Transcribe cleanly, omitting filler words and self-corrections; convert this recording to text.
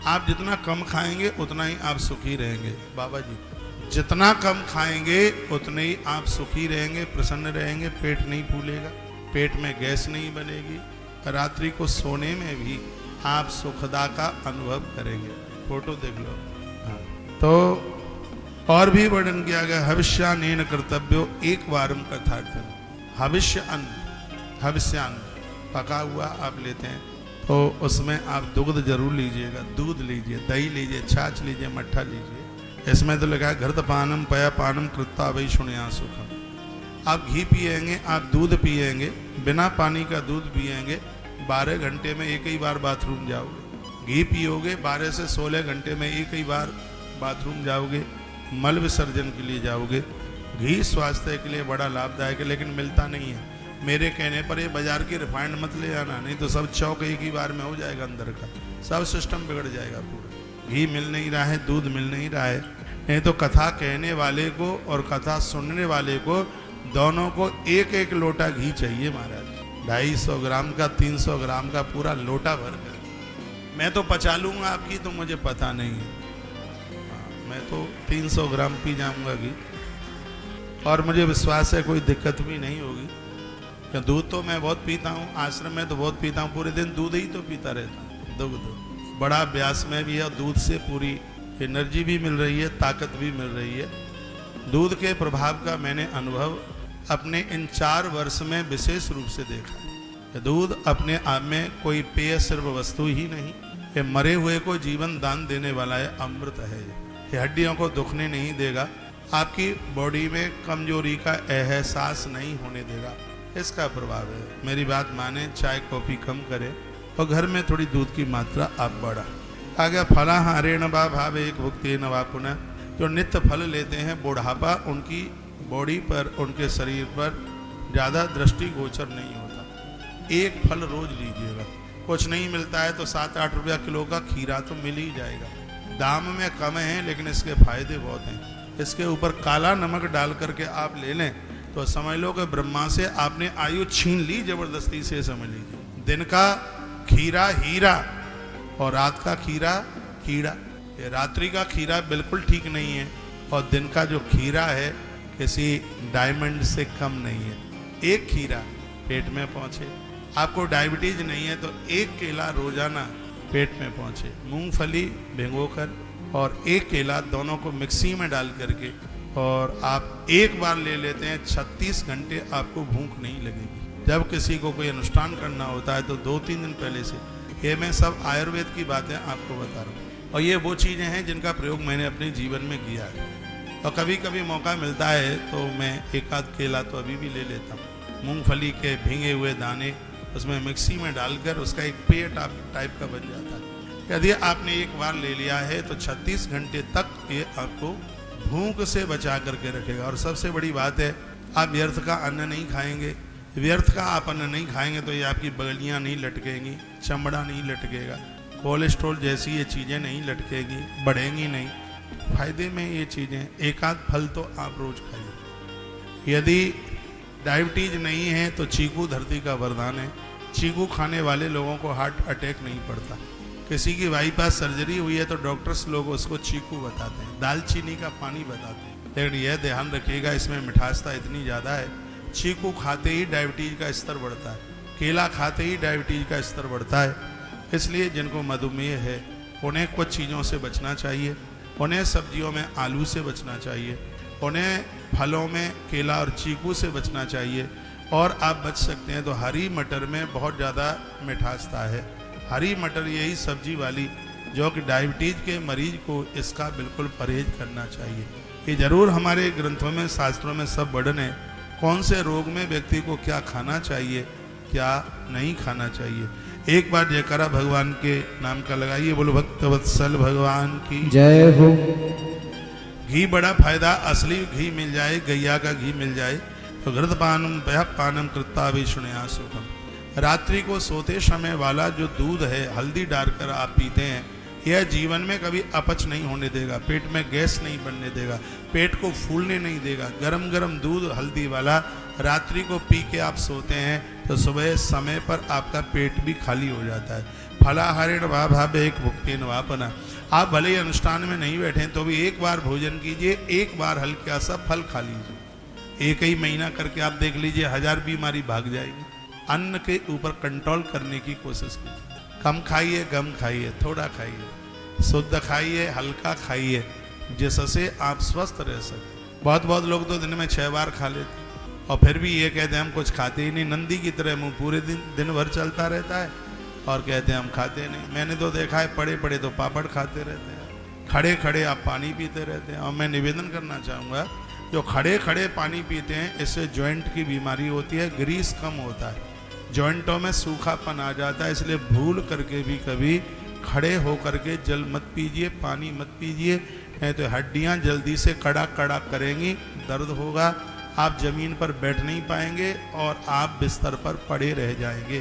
आप जितना कम खाएंगे उतना ही आप सुखी रहेंगे। बाबा जी, जितना कम खाएंगे उतने ही आप सुखी रहेंगे, प्रसन्न रहेंगे, पेट नहीं फूलेगा, पेट में गैस नहीं बनेगी, रात्रि को सोने में भी आप सुखदा का अनुभव करेंगे। फोटो देख लो। हाँ, तो और भी वर्णन किया गया, हविष्यानेन कर्तव्यो एक बारम कथार्थम। हविष्य अन्न, हविष्यान्न पका हुआ आप लेते हैं तो उसमें आप दुग्ध जरूर लीजिएगा, दूध लीजिए, दही लीजिए, छाछ लीजिए, मट्ठा लीजिए। इसमें तो लगा है घृतपानम पयापानम कृत्वा वै शुण्या सुखम। आप घी पिएंगे, आप दूध पिएंगे, बिना पानी का दूध पिएंगे, 12 घंटे में एक ही बार बाथरूम जाओगे। घी पियोगे 12 से 16 घंटे में एक ही बार बाथरूम जाओगे, मल विसर्जन के लिए जाओगे। घी स्वास्थ्य के लिए बड़ा लाभदायक है, लेकिन मिलता नहीं है। मेरे कहने पर ये बाजार की रिफाइंड मत ले आना, नहीं तो सब चौक एक ही बार में हो जाएगा, अंदर का सब सिस्टम बिगड़ जाएगा पूरा। घी मिल नहीं रहा है, दूध मिल नहीं रहा है, नहीं तो कथा कहने वाले को और कथा सुनने वाले को दोनों को एक एक लोटा घी चाहिए महाराज। 250 ग्राम का, 300 ग्राम का पूरा लोटा भर कर। मैं तो पचा लूंगा आपकी, तो मुझे पता नहीं है। मैं तो 300 ग्राम पी जाऊंगा घी, और मुझे विश्वास है कोई दिक्कत भी नहीं होगी। क्या दूध तो मैं बहुत पीता हूँ, आश्रम में तो बहुत पीता हूँ, पूरे दिन दूध ही तो पीता रहता हूँ। दूध बड़ा अभ्यास में भी है, दूध से पूरी एनर्जी भी मिल रही है, ताकत भी मिल रही है। दूध के प्रभाव का मैंने अनुभव अपने इन 4 वर्ष में विशेष रूप से देखा है। दूध अपने आप में कोई पेय सिर्फ वस्तु ही नहीं, ये मरे हुए को जीवन दान देने वाला है, अमृत है। ये हड्डियों को दुखने नहीं देगा, आपकी बॉडी में कमजोरी का एहसास नहीं होने देगा, इसका प्रभाव है। मेरी बात माने, चाय कॉफी कम करें और घर में थोड़ी दूध की मात्रा आप बढ़ा। आगे फलाहारेण वा भावे एक भुक्ति न वा पुनः। जो नित्य फल लेते हैं, बुढ़ापा उनकी बॉडी पर, उनके शरीर पर ज़्यादा दृष्टि गोचर नहीं होता। एक फल रोज लीजिएगा। कुछ नहीं मिलता है तो 7-8 रुपया किलो का खीरा तो मिल ही जाएगा। दाम में कम है लेकिन इसके फायदे बहुत हैं। इसके ऊपर काला नमक डाल करके आप ले लें तो समझ लो कि ब्रह्मा से आपने आयु छीन ली जबरदस्ती से, समझ लीजिए। दिन का खीरा हीरा और रात का खीरा कीड़ा। ये रात्रि का खीरा बिल्कुल ठीक नहीं है, और दिन का जो खीरा है किसी डायमंड से कम नहीं है। एक खीरा पेट में पहुंचे। आपको डायबिटीज नहीं है तो एक केला रोजाना पेट में पहुंचे, मूंगफली भिगोकर और एक केला, दोनों को मिक्सी में डाल करके, और आप एक बार ले लेते हैं, 36 घंटे आपको भूख नहीं लगेगी। जब किसी को कोई अनुष्ठान करना होता है तो 2-3 दिन पहले से, ये मैं सब आयुर्वेद की बातें आपको बता रहा हूँ, और ये वो चीज़ें हैं जिनका प्रयोग मैंने अपने जीवन में किया है। और कभी कभी मौका मिलता है तो मैं एक आध केला तो अभी भी ले लेता हूँ। मूंगफली के भीगे हुए दाने उसमें मिक्सी में डालकर उसका एक पेय टाइप का बन जाता है। यदि आपने एक बार ले लिया है तो 36 घंटे तक ये आपको भूख से बचा करके रखेगा। और सबसे बड़ी बात है, आप व्यर्थ का अन्न नहीं खाएंगे। व्यर्थ का आप अन्न नहीं खाएंगे तो ये आपकी बगलियां नहीं लटकेंगी, चमड़ा नहीं लटकेगा, कोलेस्ट्रॉल जैसी ये चीज़ें नहीं लटकेगी, बढ़ेंगी नहीं। फायदे में ये चीज़ें, एक आध फल तो आप रोज खाइए। यदि डायबिटीज नहीं है तो चीकू धरती का वरदान है। चीकू खाने वाले लोगों को हार्ट अटैक नहीं पड़ता। किसी की बाईपास सर्जरी हुई है तो डॉक्टर्स लोग उसको चीकू बताते हैं, दालचीनी का पानी बताते हैं। लेकिन यह ध्यान रखिएगा, इसमें मिठासता इतनी ज़्यादा है, चीकू खाते ही डायबिटीज का स्तर बढ़ता है, केला खाते ही डायबिटीज का स्तर बढ़ता है। इसलिए जिनको मधुमेह है उन्हें कुछ चीज़ों से बचना चाहिए। उन्हें सब्जियों में आलू से बचना चाहिए, उन्हें फलों में केला और चीकू से बचना चाहिए। और आप बच सकते हैं तो हरी मटर में बहुत ज़्यादा मिठासता है। हरी मटर यही सब्जी वाली जो कि डायबिटीज के मरीज को इसका बिल्कुल परहेज करना चाहिए। ये जरूर हमारे ग्रंथों में, शास्त्रों में सब वर्णन है कौन से रोग में व्यक्ति को क्या खाना चाहिए, क्या नहीं खाना चाहिए। एक बार जयकारा भगवान के नाम का लगाइए, बोलो भक्तवत्सल भगवान की जय हो। घी बड़ा फायदा, असली घी मिल जाए, गैया का घी मिल जाए तो घृतपानम पयःपानम कृत्वा वै शुण्या सुखम। रात्रि को सोते समय वाला जो दूध है, हल्दी डालकर आप पीते हैं, यह जीवन में कभी अपच नहीं होने देगा, पेट में गैस नहीं बनने देगा, पेट को फूलने नहीं देगा। गरम गरम दूध हल्दी वाला रात्रि को पी के आप सोते हैं तो सुबह समय पर आपका पेट भी खाली हो जाता है। फलाहारेण वा भावेक भुक्तेन वापना। आप भले ही अनुष्ठान में नहीं बैठे तो भी एक बार भोजन कीजिए, एक बार हल्का सा फल खा लीजिए। एक ही महीना करके आप देख लीजिए 1000 बीमारी भाग जाएगी। अन्न के ऊपर कंट्रोल करने की कोशिश कीजिए। कम खाइए, गम खाइए, थोड़ा खाइए, शुद्ध खाइए, हल्का खाइए, जिससे आप स्वस्थ रह सकें। बहुत लोग तो दिन में 6 बार खा लेते और फिर भी ये कहते हैं हम कुछ खाते ही नहीं। नंदी की तरह मुंह पूरे दिन भर चलता रहता है और कहते हैं हम खाते नहीं। मैंने तो देखा है पड़े पड़े तो पापड़ खाते रहते हैं, खड़े खड़े आप पानी पीते रहते हैं। और मैं निवेदन करना चाहूँगा, जो खड़े खड़े पानी पीते हैं इससे जॉइंट की बीमारी होती है, ग्रीस कम होता है, जॉइंटों में सूखापन आ जाता है। इसलिए भूल करके भी कभी खड़े होकर के जल मत पीजिए, पानी मत पीजिए, नहीं तो हड्डियाँ जल्दी से कड़ाक कड़ाक करेंगी, दर्द होगा, आप जमीन पर बैठ नहीं पाएंगे और आप बिस्तर पर पड़े रह जाएंगे।